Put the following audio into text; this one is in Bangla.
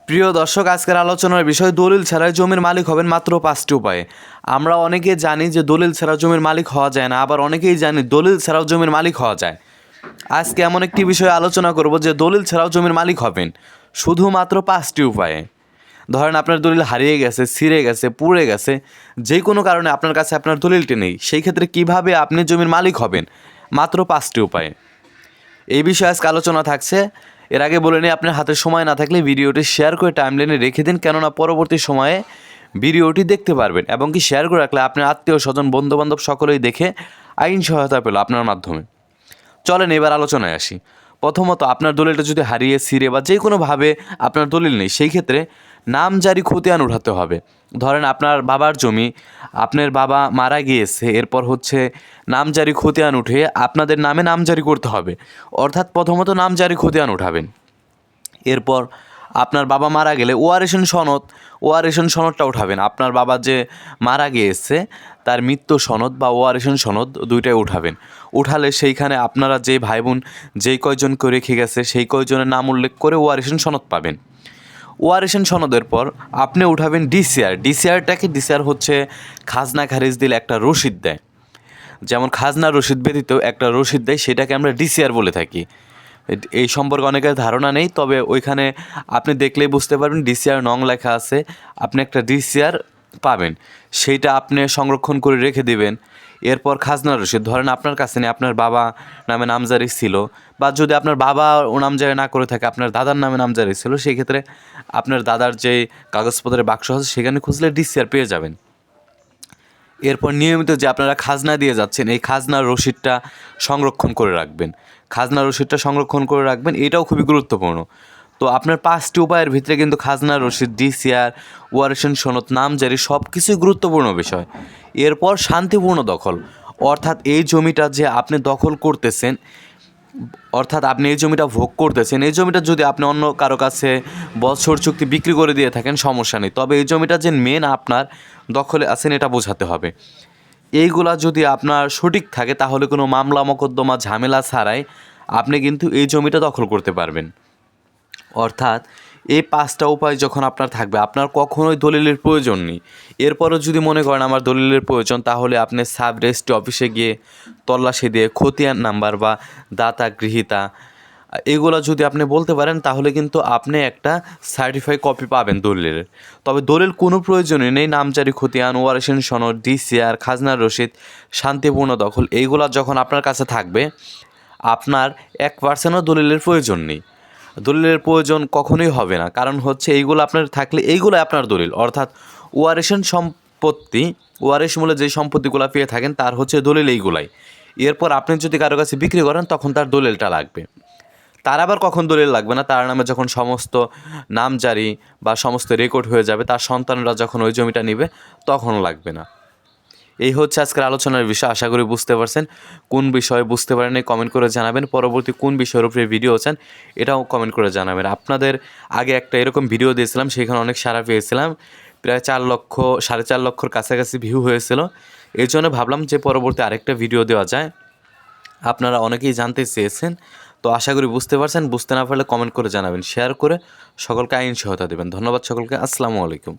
প্রিয় দর্শক, আজকের আলোচনার বিষয় দলিল ছাড়াই জমির মালিক হবেন মাত্র 5টি উপায়ে। আমরা অনেকেই জানি যে দলিল ছাড়া জমির মালিক হওয়া যায় না, আবার অনেকেই জানি দলিল ছাড়াও জমির মালিক হওয়া যায়। আজকে এমন একটি বিষয়ে আলোচনা করব যে দলিল ছাড়াও জমির মালিক হবেন শুধুমাত্র 5টি উপায়ে। ধরেন আপনার দলিল হারিয়ে গেছে, ছিঁড়ে গেছে, পুড়ে গেছে, যে কোনো কারণে আপনার কাছে আপনার দলিলটি নেই, সেই ক্ষেত্রে কিভাবে আপনি জমির মালিক হবেন মাত্র 5টি উপায়ে। এই বিষয়ে আজকে আলোচনা থাকছে। এর আগে বলে নিই, আপনার হাতে সময় না থাকলে ভিডিওটি শেয়ার করে টাইমলাইনে রেখে দিন, কেননা পরবর্তী সময়ে ভিডিওটি দেখতে পারবেন, এবং কি শেয়ার করে রাখলে আপনার আত্মীয় স্বজন বন্ধুবান্ধব সকলেই দেখে আইন সহায়তা পেল আপনার মাধ্যমে। চলেন এবার আলোচনায় আসি। প্রথমত, আপনার দলিলটা যদি হারিয়ে ছিঁড়ে বা যে কোনোভাবে আপনার দলিল নেই, সেই ক্ষেত্রে নামজারি খতিয়ান উঠাতে হবে। ধরেন আপনার বাবার জমি, আপনার বাবা মারা গিয়েছে, এরপর হচ্ছে নামজারি খতিয়ান উঠে আপনাদের নামে নামজারি করতে হবে। অর্থাৎ প্রথমত নামজারি খতিয়ান উঠাবেন। এরপর আপনার বাবা মারা গেলে ওয়ারেশন সনদটা উঠাবেন। আপনার বাবা যে মারা গিয়েছে তার মৃত্যু সনদ বা ওয়ারেশন সনদ দুইটাই উঠাবেন। উঠালে সেইখানে আপনারা যে ভাই বোন যেই কয়জনকে রেখে গেছে সেই কয়জনের নাম উল্লেখ করে ওয়ারেশন সনদ পাবেন। ওয়ারেশন সনদের পর আপনি উঠাবেন ডিসিআর। ডিসিআর হচ্ছে খাজনা খারিজ দিলে একটা রসিদ দেয়, যেমন খাজনা রসিদ ব্যতীত একটা রসিদ দেয়, সেটাকে আমরা ডিসিআর বলে থাকি। এই সম্পর্কে অনেকের ধারণা নেই, তবে ওইখানে আপনি দেখলেই বুঝতে পারবেন ডিসিআর নং লেখা আছে। আপনি একটা ডিসিআর পাবেন, সেইটা আপনি সংরক্ষণ করে রেখে দিবেন। এরপর খাজনা রসিদ, ধরেন আপনার কাছে নেই, আপনার বাবা নামে নামজারি ছিল, বা যদি আপনার বাবা ও নামজারি না করে থাকে আপনার দাদার নামে নামজারি ছিল, সেই ক্ষেত্রে আপনার দাদার যে কাগজপত্রের বাক্স আছে সেখানে খুঁজলে ডিসিআর পেয়ে যাবেন। এরপর নিয়মিত যে আপনারা খাজনা দিয়ে যাচ্ছেন, এই খাজনার রসিদটা সংরক্ষণ করে রাখবেন। এটাও খুবই গুরুত্বপূর্ণ। তো আপনার 5টি উপায়ের ভিতরে কিন্তু খাজনার রসিদ, ডিসিআর, ওয়ারেশন সনদ, নামজারি সব কিছুই গুরুত্বপূর্ণ বিষয়। এরপর শান্তিপূর্ণ দখল, অর্থাৎ এই জমিটা যে আপনি দখল করতেছেন, অর্থাৎ আপনি এই জমিটা ভোগ করতেছেন, এই জমিটা যদি আপনি অন্য কারো কাছে বছর চুক্তি বিক্রি করে দিয়ে থাকেন সমস্যা নেই, তবে এই জমিটা যে মেন আপনার দখলে আছেন এটা বোঝাতে হবে। এইগুলা যদি আপনার সঠিক থাকে তাহলে কোনো মামলা মোকদ্দমা ঝামেলা ছাড়াই আপনি কিন্তু এই জমিটা দখল করতে পারবেন। অর্থাৎ এই 5টা উপায় যখন আপনার থাকবে, আপনার কখনোই দলিলের প্রয়োজন নেই। এরপরও যদি মনে করেন আমার দলিলের প্রয়োজন, তাহলে আপনি সাব রেজিস্ট্রি অফিসে গিয়ে তল্লাশি দিয়ে খতিয়ান নাম্বার বা দাতা গৃহীতা এগুলো যদি আপনি বলতে পারেন, তাহলে কিন্তু আপনি একটা সার্টিফাই কপি পাবেন দলিলের। তবে দলিল কোনো প্রয়োজনই নেই। নামজারি খতিয়ান, ওয়ারেশন সনদ, ডিসিআর, খাজনার রসিদ, শান্তিপূর্ণ দখল এইগুলো যখন আপনার কাছে থাকবে, আপনার 1%ও দলিলের প্রয়োজন নেই। দলিলের প্রয়োজন কখনোই হবে না, কারণ হচ্ছে এইগুলো আপনার থাকলে এইগুলো আপনার দলিল। অর্থাৎ ওয়ারেশ মূলে যে সম্পত্তিগুলো পেয়ে থাকেন তার হচ্ছে দলিল এইগুলাই। এরপর আপনি যদি কারো কাছে বিক্রি করেন তখন তার দলিলটা লাগবে। তার আবার কখন দলিল লাগবে না, তার নামে যখন সমস্ত নামজারি বা সমস্ত রেকর্ড হয়ে যাবে, তার সন্তানরা যখন ওই জমিটা নেবে তখন লাগবে না। এই হচ্ছে আজকের আলোচনার বিষয়। আশা করি বুঝতে পারছেন। কোন বিষয়ে বুঝতে পারেন কমেন্ট করে জানাবেন। পরবর্তী কোন বিষয়ের উপরে ভিডিও চান এটাও কমেন্ট করে জানাবেন। আপনাদের আগে একটা এরকম ভিডিও দিয়েছিলাম, সেখানে অনেক সাড়া পেয়েছিলাম, প্রায় 4 লক্ষর কাছাকাছি ভিউ হয়েছিল। এই জন্য ভাবলাম যে পরবর্তী আরেকটা ভিডিও দেওয়া যায়। আপনারা অনেকেই জানতে চেয়েছেন, তো আশা করি বুঝতে পারছেন। বুঝতে না পারলে কমেন্ট করে জানাবেন, শেয়ার করে সকলকে আইন সহায়তা দেবেন। ধন্যবাদ সকলকে। আসসালামু আলাইকুম।